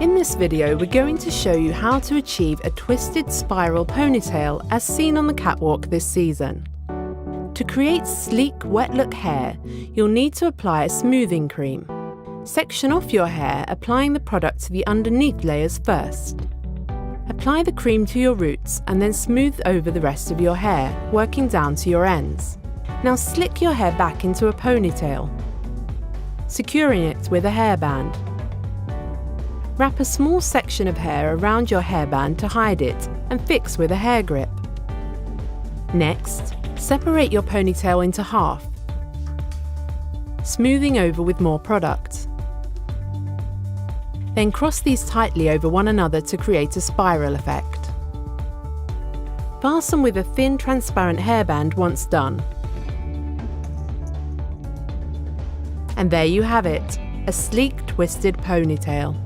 In this video, we're going to show you how to achieve a twisted spiral ponytail as seen on the catwalk this season. To create sleek, wet look hair, you'll need to apply a smoothing cream. Section off your hair, applying the product to the underneath layers first. Apply the cream to your roots and then smooth over the rest of your hair, working down to your ends. Now slick your hair back into a ponytail, securing it with a hairband. Wrap a small section of hair around your hairband to hide it and fix with a hair grip. Next, separate your ponytail into half, smoothing over with more product. Then cross these tightly over one another to create a spiral effect. Fasten with a thin, transparent hairband once done. And there you have it, a sleek, twisted ponytail.